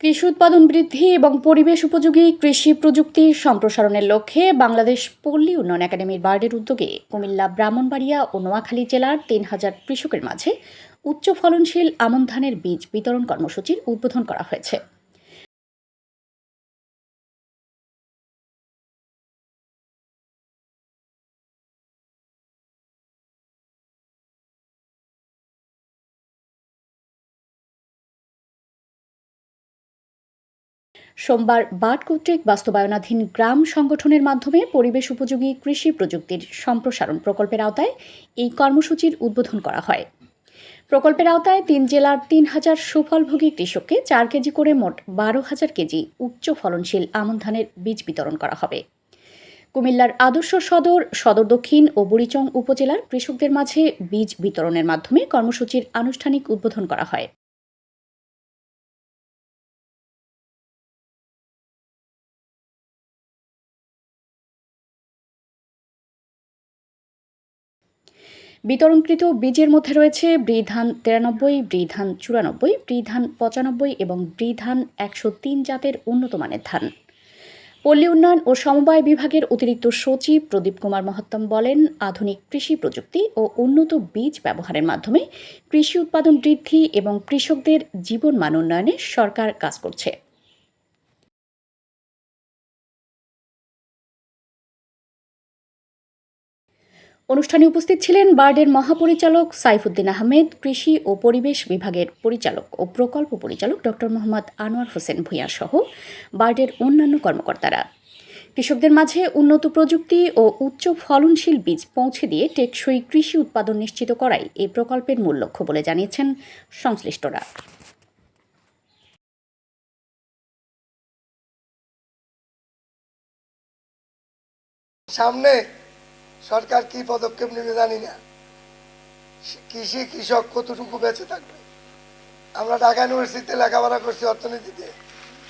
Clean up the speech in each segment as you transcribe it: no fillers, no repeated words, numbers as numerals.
কৃষি উৎপাদন বৃদ্ধি এবং পরিবেশ উপযোগী কৃষি প্রযুক্তি সম্প্রসারণের লক্ষ্যে বাংলাদেশ পল্লী উন্নয়ন একাডেমির বার্ডের উদ্যোগে কুমিল্লা, ব্রাহ্মণবাড়িয়া ও নোয়াখালী জেলার ৩,০০০ কৃষকের মাঝে উচ্চ ফলনশীল আমন ধানের বীজ বিতরণ কর্মসূচির উদ্বোধন করা হয়েছে। সোমবার বার্ড কর্তৃক বাস্তবায়নাধীন গ্রাম সংগঠনের মাধ্যমে পরিবেশ উপযোগী কৃষি প্রযুক্তির সম্প্রসারণ প্রকল্পের আওতায় এই কর্মসূচির উদ্বোধন করা হয়। প্রকল্পের আওতায় ৩ জেলার ৩,০০০ সুফলভোগী কৃষককে ৪ কেজি করে মোট ১২,০০০ কেজি উচ্চ ফলনশীল আমন ধানের বীজ বিতরণ করা হবে। কুমিল্লার আদর্শ সদর, সদর দক্ষিণ ও বুড়িচং উপজেলার কৃষকদের মাঝে বীজ বিতরণের মাধ্যমে কর্মসূচির আনুষ্ঠানিক উদ্বোধন করা হয়। বিতরণকৃত বীজের মধ্যে রয়েছে বৃধান 93, বৃধান 94, বৃধান 95 এবং বৃধান 103 জাতের উন্নত মানের ধান। পল্লী উন্নয়ন ও সমবায় বিভাগের অতিরিক্ত সচিব প্রদীপ কুমার মহাত্তম বলেন, আধুনিক কৃষি প্রযুক্তি ও উন্নত বীজ ব্যবহারের মাধ্যমে কৃষি উৎপাদন বৃদ্ধি এবং কৃষকদের জীবনমান উন্নয়নে সরকার কাজ করছে। অনুষ্ঠানে উপস্থিত ছিলেন বার্ডের মহাপরিচালক সাইফুদ্দিন আহমেদ, কৃষি ও পরিবেশ বিভাগের পরিচালক ও প্রকল্প পরিচালক ডক্টর মোহাম্মদ আনোয়ার হোসেন ভূঁইয়া সহ বার্ডের অন্যান্য কর্মকর্তারা। কৃষকদের মাঝে উন্নত প্রযুক্তি ও উচ্চ ফলনশীল বীজ পৌঁছে দিয়ে টেকসই কৃষি উৎপাদন নিশ্চিত করাই এই প্রকল্পের মূল লক্ষ্য বলে জানিয়েছেন সংশ্লিষ্টরা। সামনে সরকার কি পদক্ষেপ নেবে জানি না। কৃষক কতটুকু বেঁচে থাকবে। আমরা ঢাকা ইউনিভার্সিটিতে লেখাপড়া করছি অর্থনীতিতে,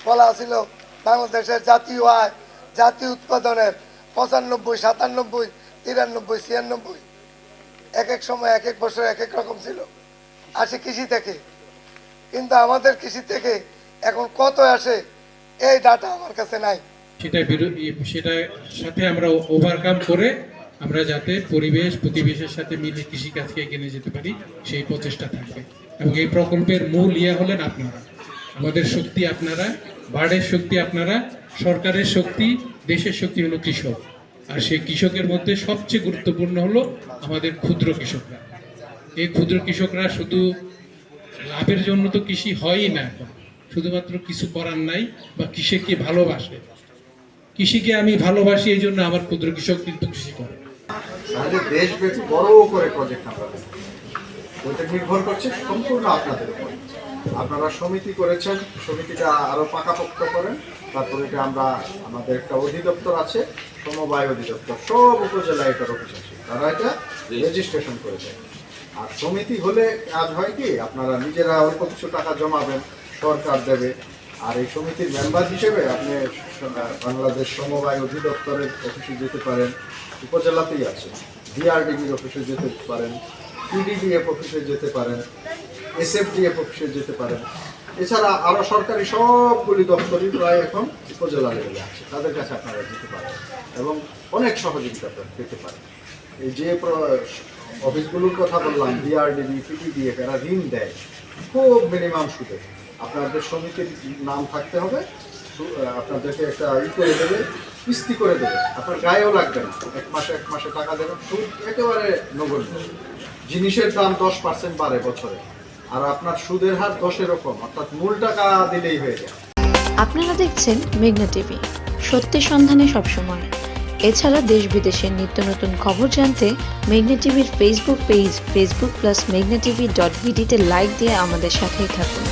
বলা ছিল বাংলাদেশের জাতীয় আয়, জাতীয় উৎপাদনের 95, 97, 93, 96, এক এক সময় এক এক বছর এক এক রকম ছিল, আসে কৃষি থেকে। কিন্তু আমাদের কৃষি থেকে এখন কত আসে এই ডাটা আমার কাছে নাই। সেটার সাথে আমরা ওভারকাম করে আমরা যাতে প্রতিবেশের সাথে মিলে কৃষিকাজকে এগিয়ে নিয়ে যেতে পারি সেই প্রচেষ্টা থাকবে। এবং এই প্রকল্পের মূল হলেন আপনারা, আমাদের শক্তি আপনারা, বার্ডের শক্তি আপনারা, সরকারের শক্তি, দেশের শক্তি হলো কৃষক। আর সেই কৃষকের মধ্যে সবচেয়ে গুরুত্বপূর্ণ হলো আমাদের ক্ষুদ্র কৃষকরা। এই ক্ষুদ্র কৃষকরা শুধু লাভের জন্য তো কৃষি হয়ই না, এখন শুধুমাত্র কিছু করার নাই বা কৃষিকে ভালোবাসে। কৃষিকে আমি ভালোবাসি, এই জন্য আমার ক্ষুদ্র কৃষক কিন্তু কৃষি করে। তাহলে দেশব্যাপী বড় করে প্রজেক্ট আমরা ওইটা নির্ভর করছে সম্পূর্ণ আপনাদের উপর। আপনারা সমিতি করেছেন, সমিতিটা আরো পাকাপোক্ত করেন, তারপরে এটা আমরা আমাদের একটা অধিদপ্তর আছে, সমবায় অধিদপ্তর, সব উপজেলায় এটার অফিস আছে, তারা এটা রেজিস্ট্রেশন করে দেয়। আর সমিতি হলে কাজ হয় কি, আপনারা নিজেরা অল্প কিছু টাকা জমাবেন, সরকার দেবে। আর এই সমিতির মেম্বার হিসেবে আপনি বাংলাদেশ সমবায় অধিদপ্তরের অফিসে যেতে পারেন, উপজেলাতেই আছে, বিআরডিবির অফিসে যেতে পারেন, পিডিডিএফ অফিসে যেতে পারেন, এসএফডিএফ অফিসে যেতে পারেন। এছাড়া আরও সরকারি সবগুলি দপ্তরই প্রায় এখন উপজেলা লেভেলে আছে, তাদের কাছে আপনারা যেতে পারেন এবং অনেক সহযোগিতা পেতে পারেন। এই যে অফিসগুলোর কথা বললাম, বিআরডিবি, পিডিডিএফ, এরা ঋণ দেয় খুব মিনিমাম সুদে। আপনাদের সমিতির নাম থাকতে হবে, আপনাদেরকে একটা করে দেবে, কিস্তি করে দেবে, আপনার গায়েও লাগবে না, এক মাসে টাকা দেবেন, সুদ একেবারে নগণ্য। জিনিসের দাম 10% বাড়ে বছরে, আর আপনার সুদের হার 10 এরকম, অর্থাৎ মূল টাকা দিলেই হয়ে যায়। আপনারা দেখছেন মেঘনা টিভি, সত্যি সন্ধানে সবসময়। এছাড়া দেশ বিদেশের নিত্য নতুন খবর জানতে মেঘনা টিভির ফেসবুক পেজ facebook+meghnaTV.bd তে লাইক দিয়ে আমাদের সাথেই থাকুন।